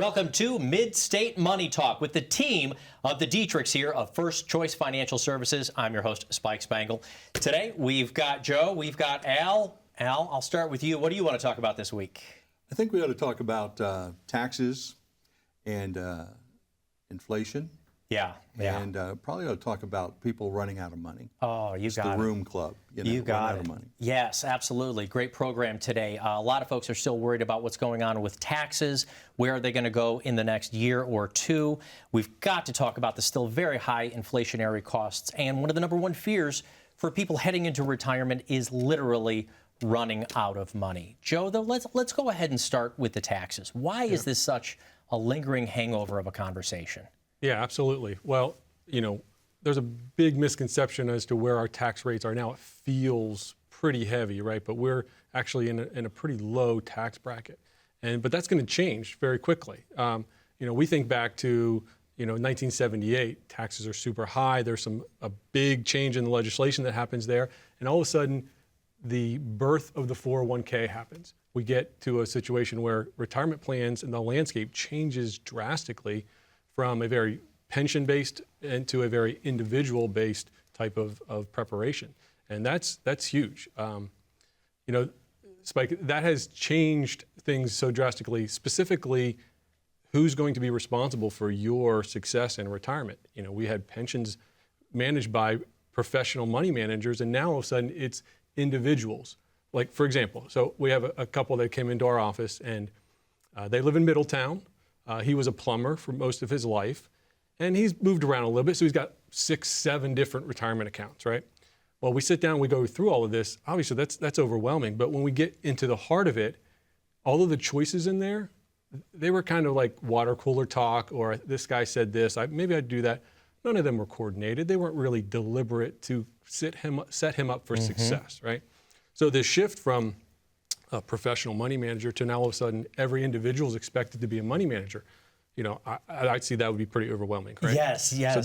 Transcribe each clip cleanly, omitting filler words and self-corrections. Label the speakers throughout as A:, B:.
A: Welcome to Mid-State Money Talk with the team of the Dietrichs here of First Choice Financial Services. I'm your host, Spike Spangle. Today, we've got Joe, we've got Al. Al, I'll start with you. What do you want to talk about this week?
B: I think we ought to talk about taxes and inflation.
A: Yeah.
B: And probably ought to talk about people running out of money.
A: Oh, you got it.
B: The room club.
A: You got
B: out
A: it.
B: Of money.
A: Yes, absolutely. Great program today. A lot of folks are still worried about what's going on with taxes. Where are they going to go in the next year or two? We've got to talk about the still very high inflationary costs. And one of the number one fears for people heading into retirement is literally running out of money. Joe, though, let's go ahead and start with the taxes. Why is this such a lingering hangover of a conversation?
C: Yeah, absolutely. Well, you know, there's a big misconception as to where our tax rates are now. It feels pretty heavy, right? But we're actually in a pretty low tax bracket. But that's going to change very quickly. You know, we think back to, 1978, taxes are super high. There's a big change in the legislation that happens there. And all of a sudden, the birth of the 401k happens. We get to a situation where retirement plans and the landscape changes drastically from a very pension-based into a very individual-based type of preparation. And that's huge. Spike, that has changed things so drastically, specifically who's going to be responsible for your success in retirement. You know, we had pensions managed by professional money managers, and now all of a sudden it's individuals. Like, for example, so we have a couple that came into our office, and they live in Middletown. He was a plumber for most of his life, and he's moved around a little bit, so he's got 6, 7 different retirement accounts, right? Well, we sit down, we go through all of this. Obviously, that's overwhelming, but when we get into the heart of it, all of the choices in there, they were kind of like water cooler talk, or this guy said this, maybe I'd do that. None of them were coordinated. They weren't really deliberate to set him up for success, right? So this shift from a professional money manager to now all of a sudden every individual is expected to be a money manager. You know, I'd see that would be pretty overwhelming, right?
A: Yes.
C: So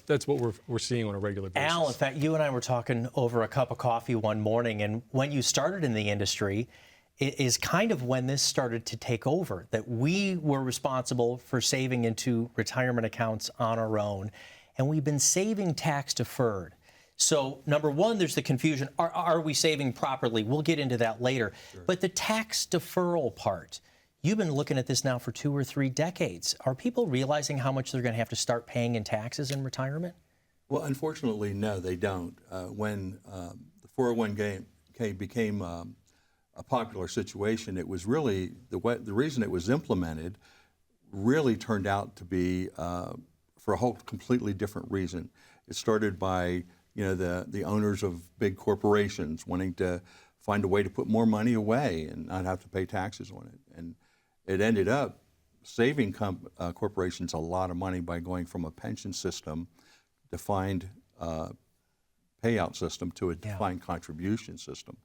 C: that's what we're seeing on a regular basis.
A: Al, in fact, you and I were talking over a cup of coffee one morning, and when you started in the industry, it is kind of when this started to take over, that we were responsible for saving into retirement accounts on our own, and we've been saving tax deferred. So, number one, there's the confusion. Are we saving properly? We'll get into that later. Sure. But the tax deferral part, you've been looking at this now for 2 or 3 decades. Are people realizing how much they're going to have to start paying in taxes in retirement?
B: Well, unfortunately, no, they don't. When the 401k became a popular situation, it was really, the reason it was implemented really turned out to be for a whole completely different reason. It started by the owners of big corporations wanting to find a way to put more money away and not have to pay taxes on it. And it ended up saving corporations a lot of money by going from a pension system, defined payout system, to a defined contribution system.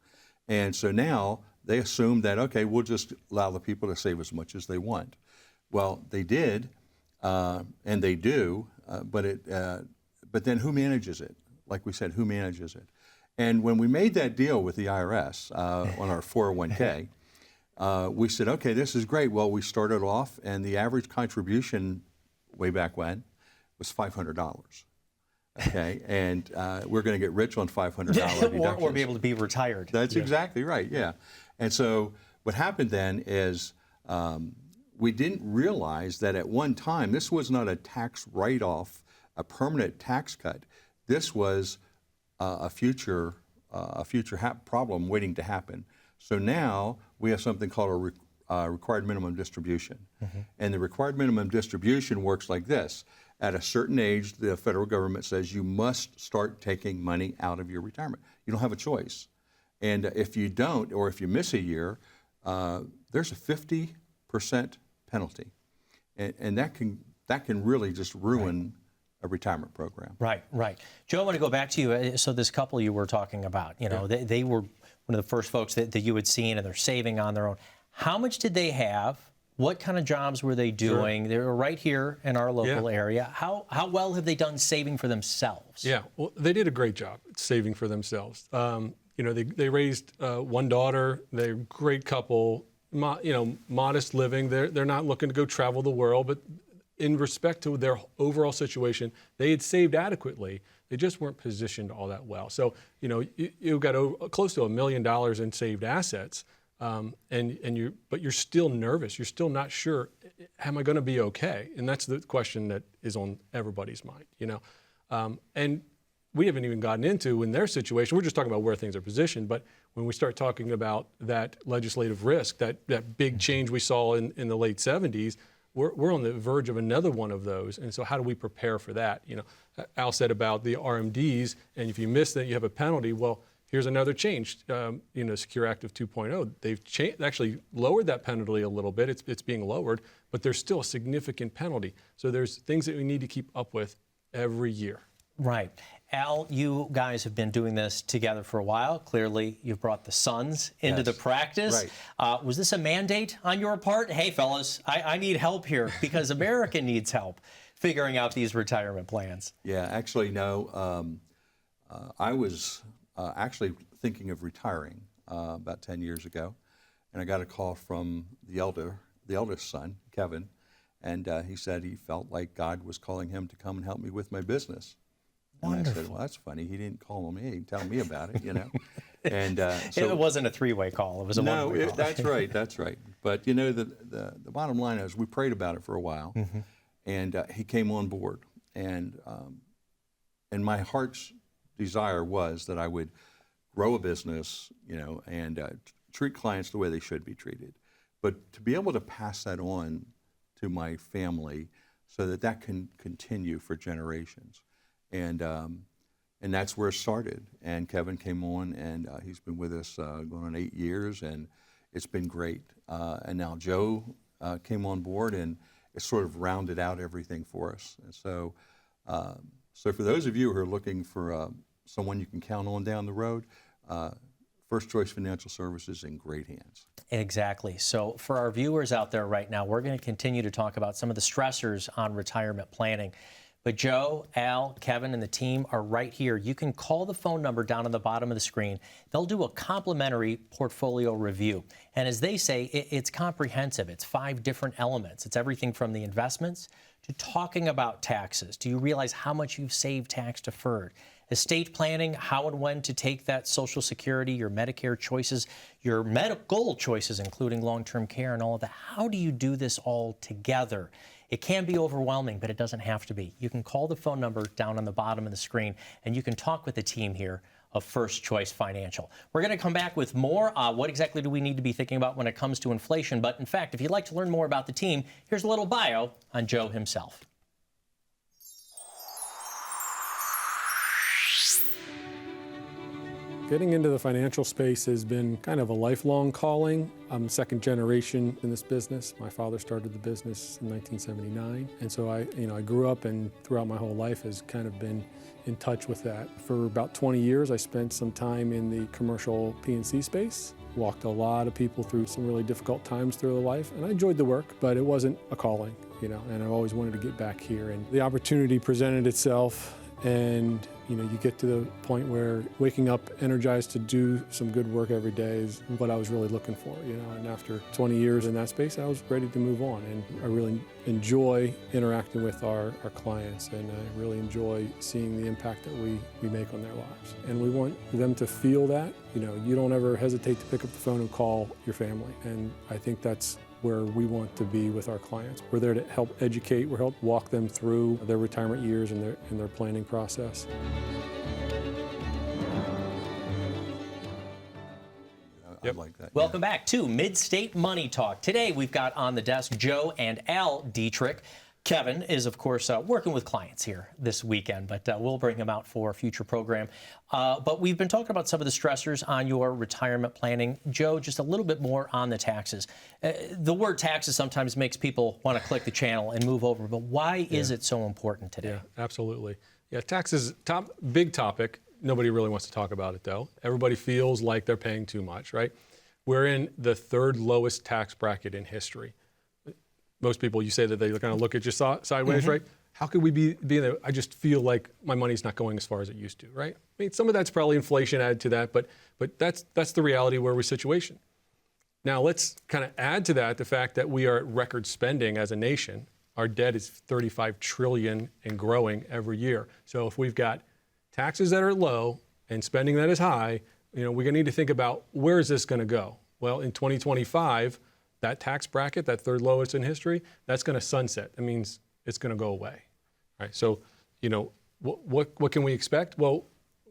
B: And so now they assume that, okay, we'll just allow the people to save as much as they want. Well, they did, and they do, but then who manages it? Like we said, who manages it? And when we made that deal with the IRS on our 401k, we said, okay, this is great. Well, we started off, and the average contribution way back when was $500. Okay, and we're going to get rich on $500 deductions.
A: Or be able to be retired.
B: That's exactly right, yeah. And so what happened then is we didn't realize that at one time, this was not a tax write-off, a permanent tax cut. This was a future problem waiting to happen. So now we have something called a required minimum distribution. And the required minimum distribution works like this. At a certain age, the federal government says you must start taking money out of your retirement. You don't have a choice. And if you don't, or if you miss a year, there's a 50% penalty. And that can really just ruin a retirement program.
A: Right. Joe, I want to go back to you. So this couple you were talking about, they were one of the first folks that you had seen, and they're saving on their own. How much did they have? What kind of jobs were they doing? Sure. They were right here in our local area. How well have they done saving for themselves?
C: Yeah, well, they did a great job saving for themselves. They raised one daughter. They're a great couple. modest living. They're not looking to go travel the world, but in respect to their overall situation, they had saved adequately. They just weren't positioned all that well. So, you've got close to $1 million in saved assets, but you're still nervous. You're still not sure, am I going to be okay? And that's the question that is on everybody's mind, And we haven't even gotten into, in their situation, we're just talking about where things are positioned, but when we start talking about that legislative risk, that big change we saw in the late 70s, we're on the verge of another one of those. And so how do we prepare for that? Al said about the RMDs, and if you miss that, you have a penalty. Well, here's another change. Secure Act of 2.0, they've actually lowered that penalty a little bit. It's being lowered, but there's still a significant penalty. So there's things that we need to keep up with every year.
A: Right. Al, you guys have been doing this together for a while. Clearly, you've brought the sons into the practice.
B: Right.
A: Was this a mandate on your part? Hey, fellas, I need help here because America needs help figuring out these retirement plans.
B: Yeah, actually, no. I was actually thinking of retiring about 10 years ago, and I got a call from the eldest son, Kevin, and he said he felt like God was calling him to come and help me with my business. And I said, well, that's funny. He didn't call me, tell me about it, And so
A: it wasn't a three-way call. It was a one-way call.
B: That's right. That's right. But the bottom line is we prayed about it for a while, and he came on board. And my heart's desire was that I would grow a business, and treat clients the way they should be treated. But to be able to pass that on to my family so that can continue for generations. And that's where it started. And Kevin came on, and he's been with us going on 8 years, and it's been great. And now Joe came on board, and it sort of rounded out everything for us. And so for those of you who are looking for someone you can count on down the road, First Choice Financial Services in great hands.
A: Exactly. So for our viewers out there right now, we're going to continue to talk about some of the stressors on retirement planning. But Joe, Al, Kevin, and the team are right here. You can call the phone number down on the bottom of the screen. They'll do a complimentary portfolio review. And as they say, it's comprehensive. It's 5 different elements. It's everything from the investments to talking about taxes. Do you realize how much you've saved tax deferred? Estate planning, how and when to take that Social Security, your Medicare choices, your medical choices, including long-term care and all of that. How do you do this all together? It can be overwhelming, but it doesn't have to be. You can call the phone number down on the bottom of the screen, and you can talk with the team here of First Choice Financial. We're going to come back with more. What exactly do we need to be thinking about when it comes to inflation? But in fact, if you'd like to learn more about the team, here's a little bio on Joe himself.
C: Getting into the financial space has been kind of a lifelong calling. I'm second generation in this business. My father started the business in 1979. And so I grew up and throughout my whole life has kind of been in touch with that. For about 20 years, I spent some time in the commercial P&C space. Walked a lot of people through some really difficult times through their life, and I enjoyed the work, but it wasn't a calling, and I always wanted to get back here. And the opportunity presented itself, and you get to the point where waking up energized to do some good work every day is what I was really looking for, and after 20 years in that space, I was ready to move on. And I really enjoy interacting with our clients, and I really enjoy seeing the impact that we make on their lives. And we want them to feel that, you don't ever hesitate to pick up the phone and call your family. And I think that's where we want to be with our clients. We're there to help educate, we're help walk them through their retirement years and their planning process.
B: I like that.
A: Welcome back to Mid-State Money Talk. Today we've got on the desk Joe and Al Dietrich. Kevin is, of course, working with clients here this weekend, but we'll bring him out for a future program. But we've been talking about some of the stressors on your retirement planning. Joe, just a little bit more on the taxes. The word taxes sometimes makes people want to click the channel and move over, but why is it so important today?
C: Yeah, absolutely. Yeah, taxes, big topic. Nobody really wants to talk about it, though. Everybody feels like they're paying too much, right? We're in the 3rd lowest tax bracket in history. Most people, you say that they kind of look at you sideways, right? How could we be there? I just feel like my money's not going as far as it used to, right? I mean, some of that's probably inflation added to that, but that's the reality where we're situation. Now let's kind of add to that the fact that we are at record spending as a nation. Our debt is 35 trillion and growing every year. So if we've got taxes that are low and spending that is high, we're going to need to think about where is this going to go? Well, in 2025, that tax bracket, that third lowest in history, that's going to sunset. That means it's going to go away. Right? So, what can we expect? Well,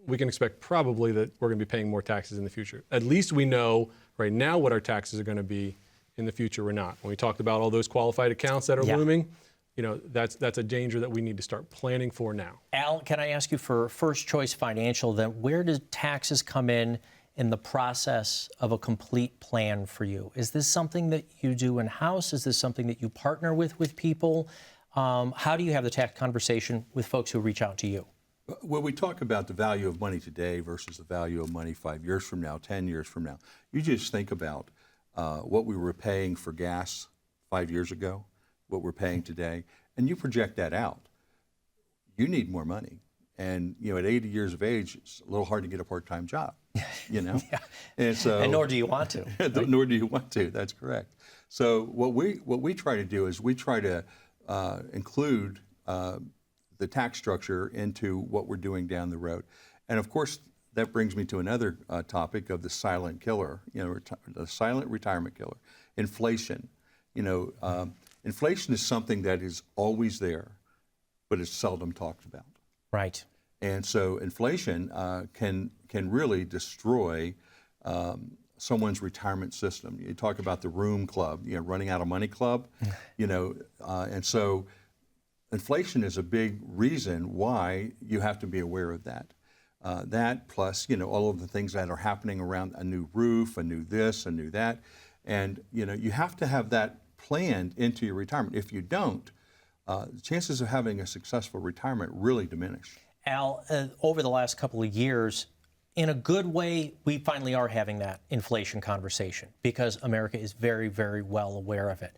C: we can expect probably that we're going to be paying more taxes in the future. At least we know right now what our taxes are going to be in the future or not. When we talked about all those qualified accounts that are looming, that's a danger that we need to start planning for now.
A: Al, can I ask you for First Choice Financial, then where do taxes come in the process of a complete plan for you? Is this something that you do in-house? Is this something that you partner with people? How do you have the tax conversation with folks who reach out to you?
B: When we talk about the value of money today versus the value of money 5 years from now, 10 years from now, you just think about what we were paying for gas 5 years ago, what we're paying today, and you project that out. You need more money. And, at 80 years of age, it's a little hard to get a part-time job,
A: Yeah.
B: And so,
A: And nor do you want to. Right?
B: Nor do you want to, that's correct. So what we try to do is we try to include the tax structure into what we're doing down the road. And of course, that brings me to another topic of the silent killer, the silent retirement killer, inflation. Inflation is something that is always there, but it's seldom talked about.
A: Right.
B: And so inflation can really destroy someone's retirement system. You talk about the room club, running out of money club, and so inflation is a big reason why you have to be aware of that. That plus, all of the things that are happening around a new roof, a new this, a new that. And, you have to have that planned into your retirement. If you don't, the chances of having a successful retirement really diminish.
A: Al, over the last couple of years, in a good way, we finally are having that inflation conversation because America is very, very well aware of it.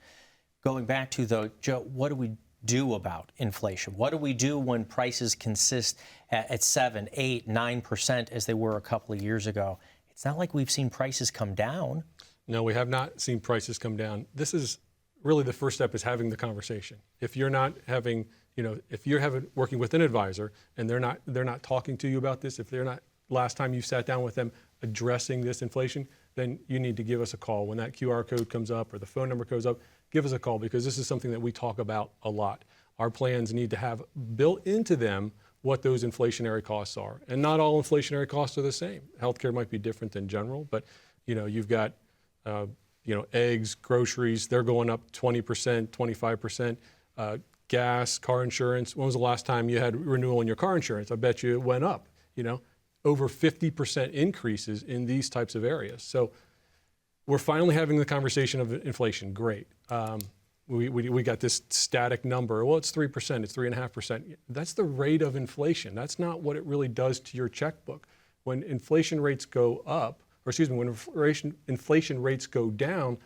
A: Going back to, though, Joe, what do we do about inflation? What do we do when prices consist at 7, 8, 9% as they were a couple of years ago? It's not like we've seen prices come down.
C: No, we have not seen prices come down. This is really the first step, is having the conversation. If you're not having, if you're working with an advisor and they're not talking to you about this, if they're not, last time you sat down with them addressing this inflation, then you need to give us a call. When that QR code comes up or the phone number goes up, give us a call, because this is something that we talk about a lot. Our plans need to have built into them what those inflationary costs are. And not all inflationary costs are the same. Healthcare might be different than general, but you've got eggs, groceries, they're going up 20%, 25%. Gas, car insurance. When was the last time you had renewal in your car insurance? I bet you it went up, over 50% increases in these types of areas. So we're finally having the conversation of inflation. Great. We got this static number. Well, it's 3%, it's 3.5%. That's the rate of inflation. That's not what it really does to your checkbook. When inflation rates go up, when inflation rates go down,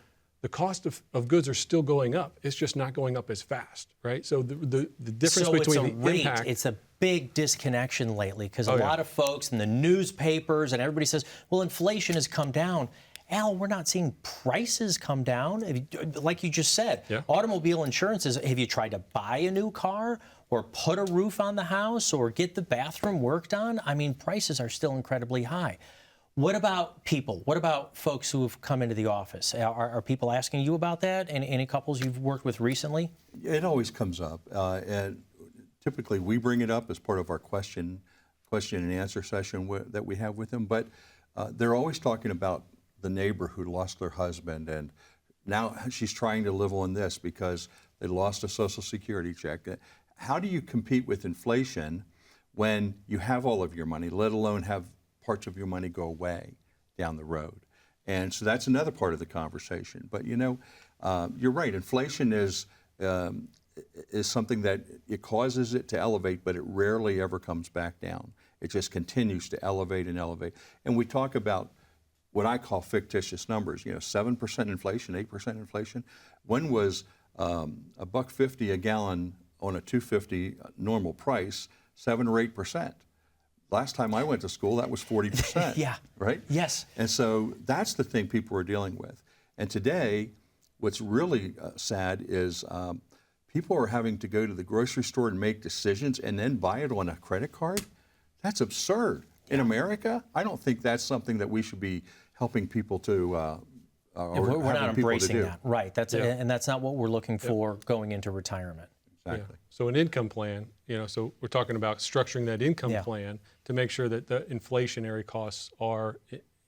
C: the cost of goods are still going up. It's just not going up as fast, right? So the difference between the impact.
A: It's a big disconnection lately, because a lot of folks in the newspapers and everybody says, well, inflation has come down. Al, we're not seeing prices come down. Like you just said, automobile insurance is, have you tried to buy a new car or put a roof on the house or get the bathroom worked on? I mean, prices are still incredibly high. What about people? What about folks who have come into the office? Are people asking you about that? And any couples you've worked with recently?
B: It always comes up. And typically we bring it up as part of our question and answer session that we have with them. But they're always talking about the neighbor who lost their husband, and now she's trying to live on this because they lost a Social Security check. How do you compete with inflation when you have all of your money, let alone have parts of your money go away down the road? And so that's another part of the conversation. But you're right. Inflation is something that it causes it to elevate, but it rarely ever comes back down. It just continues to elevate and elevate. And we talk about what I call fictitious numbers. 7% inflation, 8% inflation. When was $1.50 a gallon on a $2.50 normal price 7 or 8%? Last time I went to school, that was 40%.
A: Yeah.
B: Right?
A: Yes.
B: And so that's the thing people are dealing with. And today, what's really sad is people are having to go to the grocery store and make decisions and then buy it on a credit card. That's absurd. In America, I don't think that's something that we should be helping people to or
A: We're not
B: having people to
A: embracing
B: do.
A: that, right? And that's not what we're looking for going into retirement.
B: Exactly.
C: Yeah. So an income plan, so we're talking about structuring that income plan to make sure that the inflationary costs are,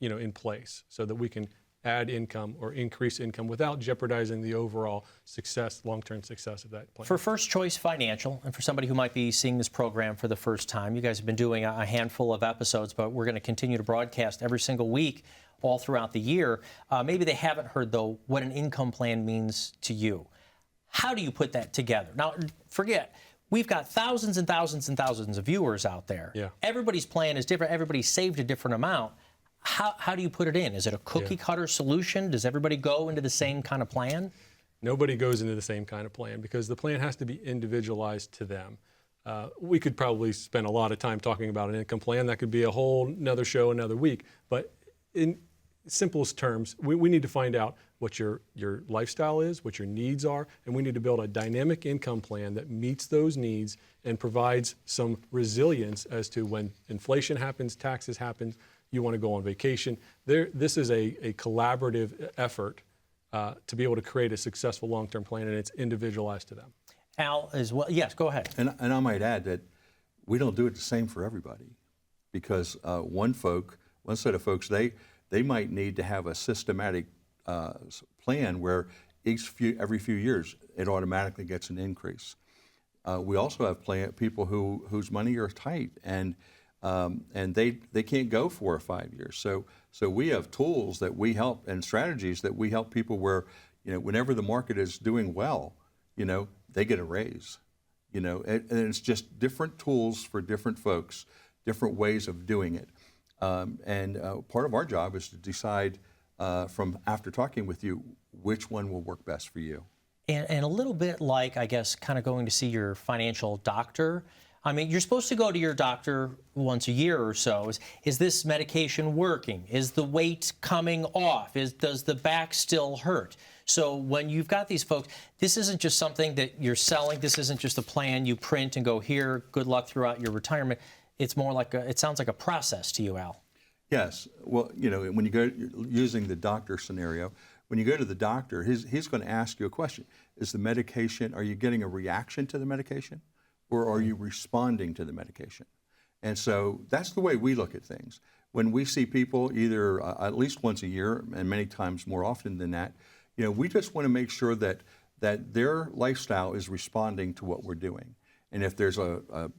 C: in place so that we can add income or increase income without jeopardizing the overall success, long-term success of that plan.
A: For First Choice Financial, and for somebody who might be seeing this program for the first time, you guys have been doing a handful of episodes, but we're going to continue to broadcast every single week all throughout the year. Maybe they haven't heard, though, what an income plan means to you. How do you put that together? Now, forget, we've got thousands and thousands and thousands of viewers out there.
C: Yeah.
A: Everybody's plan is different. Everybody's saved a different amount. How do you put it in? Is it a cookie cutter solution? Does everybody go into the same kind of plan?
C: Nobody goes into the same kind of plan because the plan has to be individualized to them. We could probably spend a lot of time talking about an income plan. That could be a whole another show, another week. But in simplest terms, we need to find out what your lifestyle is, what your needs are, and we need to build a dynamic income plan that meets those needs and provides some resilience as to when inflation happens, taxes happen, you want to go on vacation. This is a collaborative effort to be able to create a successful long-term plan, and it's individualized to them.
A: Al, as well. Yes, go ahead.
B: And I might add that we don't do it the same for everybody, because one set of folks, they might need to have a systematic plan where every few years it automatically gets an increase. We also have people whose money are tight and they can't go 4 or 5 years. So we have tools that we help and strategies that we help people where, whenever the market is doing well, they get a raise. And it's just different tools for different folks, different ways of doing it. And part of our job is to decide from after talking with you which one will work best for you.
A: And a little bit like, I guess, kind of going to see your financial doctor. I mean, you're supposed to go to your doctor once a year or so. Is this medication working? Is the weight coming off? Does the back still hurt? So when you've got these folks, this isn't just something that you're selling. This isn't just a plan you print and go, here, good luck throughout your retirement. It's more like it sounds like a process to you, Al.
B: Yes. Well, when you go using the doctor scenario, when you go to the doctor, he's going to ask you a question. Is the medication, are you getting a reaction to the medication? Or are you responding to the medication? And so that's the way we look at things. When we see people either at least once a year, and many times more often than that, we just want to make sure that their lifestyle is responding to what we're doing. And if there's a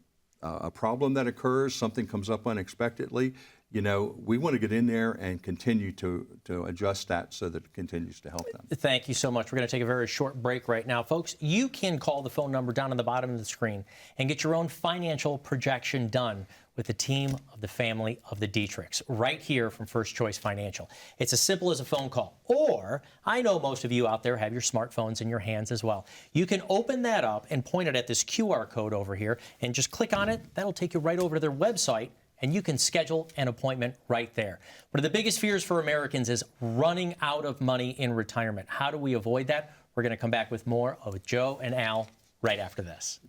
B: problem that occurs, something comes up unexpectedly, we want to get in there and continue to adjust that so that it continues to help them.
A: Thank you so much. We're going to take a very short break right now. Folks, you can call the phone number down on the bottom of the screen and get your own financial projection done with the team of the family of the Dietrichs right here from First Choice Financial. It's as simple as a phone call. Or, I know most of you out there have your smartphones in your hands as well. You can open that up and point it at this QR code over here and just click on it. That'll take you right over to their website, and you can schedule an appointment right there. One of the biggest fears for Americans is running out of money in retirement. How do we avoid that? We're going to come back with more of Joe and Al right after this.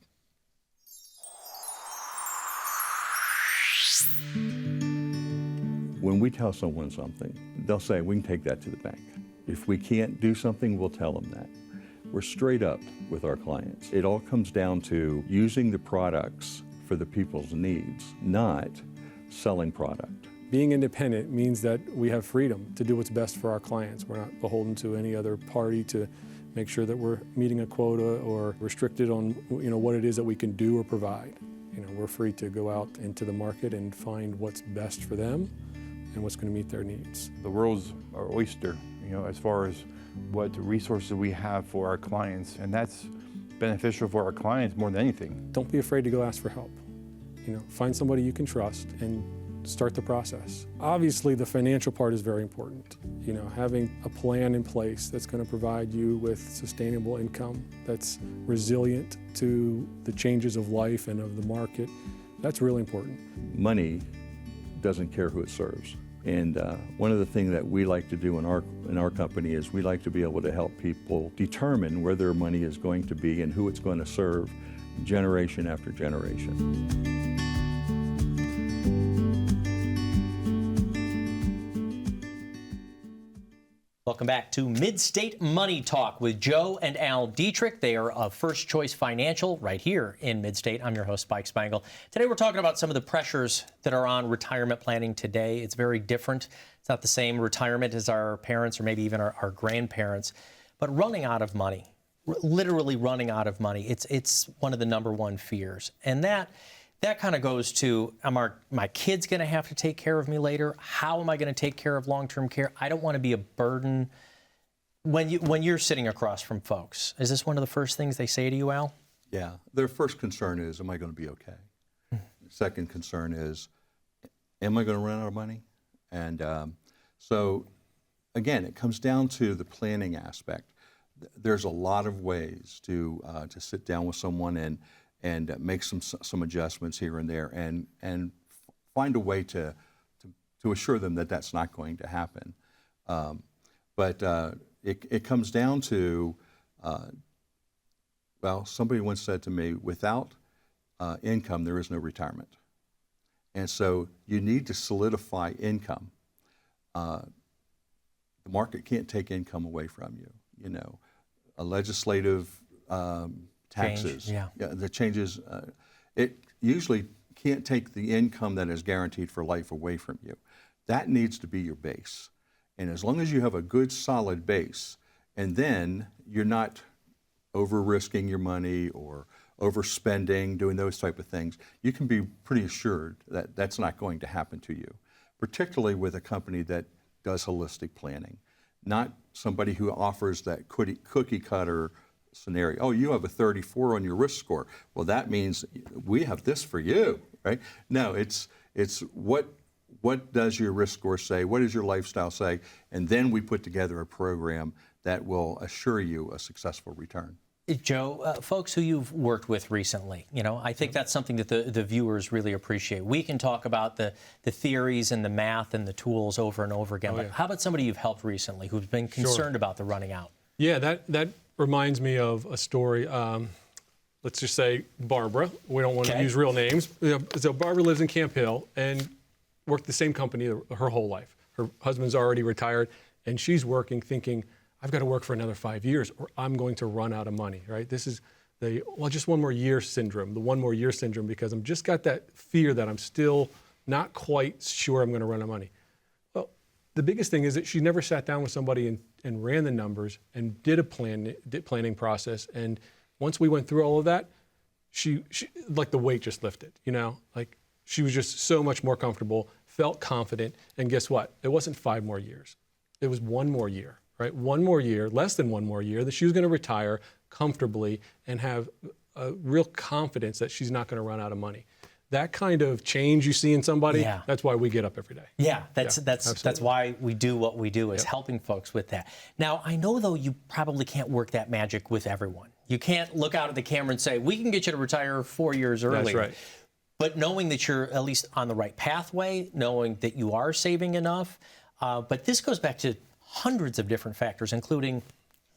B: When we tell someone something, they'll say, we can take that to the bank. If we can't do something, we'll tell them that. We're straight up with our clients. It all comes down to using the products for the people's needs, not selling product.
C: Being independent means that we have freedom to do what's best for our clients. We're not beholden to any other party to make sure that we're meeting a quota or restricted on what it is that we can do or provide. We're free to go out into the market and find what's best for them and what's going to meet their needs.
D: The world's our oyster, as far as what resources we have for our clients, and that's beneficial for our clients more than anything.
C: Don't be afraid to go ask for help. Find somebody you can trust and start the process. Obviously, the financial part is very important. Having a plan in place that's going to provide you with sustainable income, that's resilient to the changes of life and of the market, that's really important.
B: Money doesn't care who it serves. And one of the things that we like to do in our company is we like to be able to help people determine where their money is going to be and who it's going to serve generation after generation.
A: Welcome back to Mid-State Money Talk with Joe and Al Dietrich. They are of First Choice Financial right here in Mid-State. I'm your host, Spike Spangle. Today we're talking about some of the pressures that are on retirement planning today. It's very different. It's not the same retirement as our parents or maybe even our grandparents. But running out of money, literally running out of money, it's one of the number one fears. And that kind of goes to, are my kids going to have to take care of me later? How am I going to take care of long-term care? I don't want to be a burden. When you're sitting across from folks, is this one of the first things they say to you, Al?
B: Yeah. Their first concern is, am I going to be okay? Second concern is, am I going to run out of money? And so, again, it comes down to the planning aspect. There's a lot of ways to sit down with someone and make some adjustments here and there, and find a way to assure them that that's not going to happen. But it comes down to, well, somebody once said to me, without income, there is no retirement. And so you need to solidify income. The market can't take income away from you. You know, a legislative taxes, the changes, it usually can't take the income that is guaranteed for life away from you. That needs to be your base. And as long as you have a good solid base, and then you're not over-risking your money or overspending, doing those type of things, you can be pretty assured that that's not going to happen to you, particularly with a company that does holistic planning, not somebody who offers that cookie cutter scenario. Oh, you have a 34 on your risk score. Well, that means we have this for you, right? No, it's what does your risk score say? What does your lifestyle say? And then we put together a program that will assure you a successful return.
A: Joe, folks who you've worked with recently, I think that's something that the viewers really appreciate. We can talk about the theories and the math and the tools over and over again, but how about somebody you've helped recently who's been concerned about the running out?
C: Yeah, that reminds me of a story. Let's just say Barbara. We don't want to use real names. So Barbara lives in Camp Hill and worked the same company her whole life. Her husband's already retired, and she's working thinking, I've got to work for another 5 years or I'm going to run out of money, right? This is just one more year syndrome, the one more year syndrome, because I'm just got that fear that I'm still not quite sure I'm going to run out of money. Well, the biggest thing is that she never sat down with somebody and ran the numbers and did a planning process. And once we went through all of that, she like the weight just lifted, like she was just so much more comfortable, felt confident. And guess what? It wasn't 5 more years. It was 1 more year, right? 1 more year, less than 1 more year that she was going to retire comfortably and have a real confidence that she's not going to run out of money. That kind of change you see in somebody, that's why we get up every day.
A: Yeah, that's why we do what we do, is helping folks with that. Now, I know, though, you probably can't work that magic with everyone. You can't look out at the camera and say, we can get you to retire 4 years earlier.
C: That's right.
A: But knowing that you're at least on the right pathway, knowing that you are saving enough, but this goes back to hundreds of different factors, including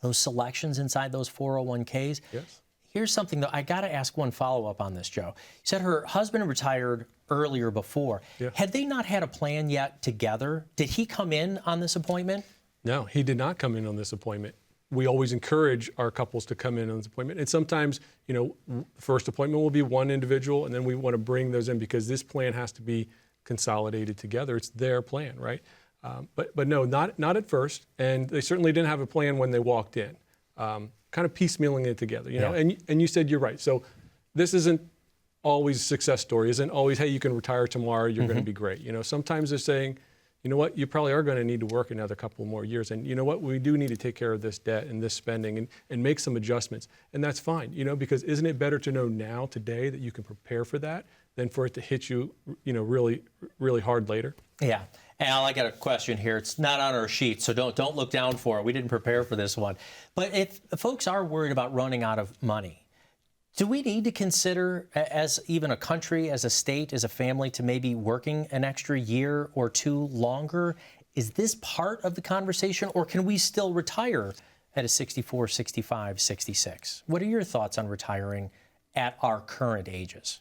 A: those selections inside those 401ks.
C: Yes.
A: Here's something that I got to ask one follow-up on this, Joe. You said her husband retired earlier before. Yeah. Had they not had a plan yet together? Did he come in on this appointment?
C: No, he did not come in on this appointment. We always encourage our couples to come in on this appointment. And sometimes, first appointment will be one individual, and then we want to bring those in because this plan has to be consolidated together. It's their plan, right? But no, not at first. And they certainly didn't have a plan when they walked in. Kind of piecemealing it together, know. And you said you're right. So this isn't always a success story. Isn't always, hey, you can retire tomorrow. You're going to be great. Sometimes they're saying, you know what, you probably are going to need to work another couple more years. And you know what, we do need to take care of this debt and this spending and make some adjustments. And that's fine, because isn't it better to know now, today, that you can prepare for that than for it to hit you, really, really hard later?
A: Yeah. Al, I got a question here. It's not on our sheet, so don't look down for it. We didn't prepare for this one. But if folks are worried about running out of money, Do we need to consider, as even a country, as a state, as a family, to maybe working an extra year or two longer? Is this part of the conversation, or can we still retire at a 64, 65, 66? What are your thoughts on retiring at our current ages?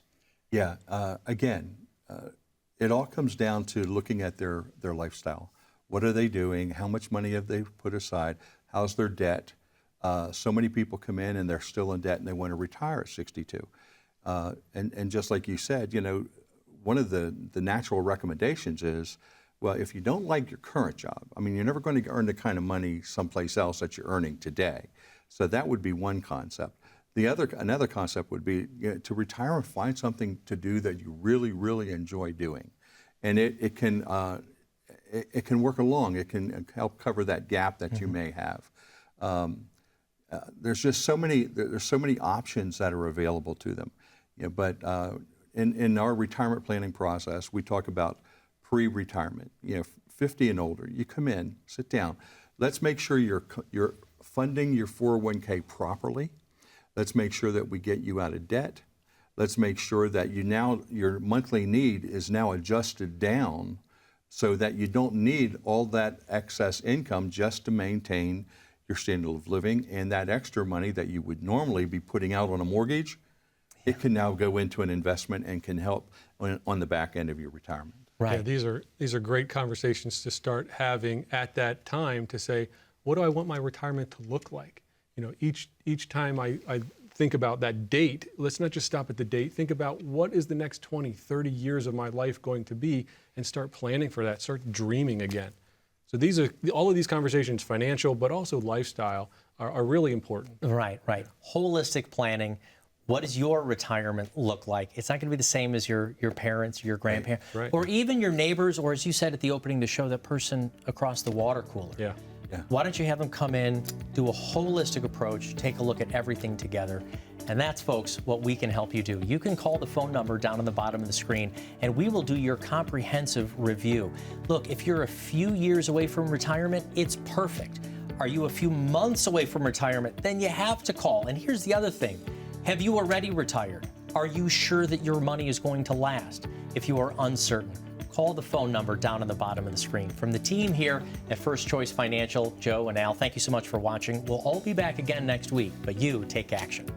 B: Yeah, again, it all comes down to looking at their lifestyle. What are they doing? How much money have they put aside? How's their debt? So many people come in and they're still in debt and they want to retire at 62. And just like you said, you know, one of the natural recommendations is, well, if you don't like your current job, I mean, you're never going to earn the kind of money someplace else that you're earning today. So that would be one concept. Another concept would be, you know, to retire and find something to do that you really, really enjoy doing. And it can work along. It can help cover that gap that you may have. There's just so many options that are available to them. You know, but in our retirement planning process, we talk about pre-retirement. You know, 50 and older, you come in, sit down. Let's make sure you're funding your 401k properly. Let's make sure that we get you out of debt. Let's make sure that your monthly need is now adjusted down so that you don't need all that excess income just to maintain your standard of living, and that extra money that you would normally be putting out on a mortgage, it can now go into an investment and can help on the back end of your retirement.
A: Right.
C: Yeah, these are great conversations to start having at that time to say, what do I want my retirement to look like? You know, each time I think about that date, let's not just stop at the date, think about what is the next 20, 30 years of my life going to be, and start planning for that, start dreaming again. So all of these conversations, financial, but also lifestyle, are really important.
A: Right. Holistic planning. What does your retirement look like? It's not going to be the same as your parents, your grandparents,
C: Right.
A: or even your neighbors, or as you said at the opening of the show, that person across the water cooler.
C: Yeah.
A: Why don't you have them come in, do a holistic approach, take a look at everything together? And that's, folks, what we can help you do. You can call the phone number down on the bottom of the screen, and we will do your comprehensive review. Look, if you're a few years away from retirement, it's perfect. Are you a few months away from retirement? Then you have to call. And here's the other thing. Have you already retired? Are you sure that your money is going to last? If you are uncertain, call the phone number down on the bottom of the screen. From the team here at First Choice Financial, Joe and Al, thank you so much for watching. We'll all be back again next week, but you take action.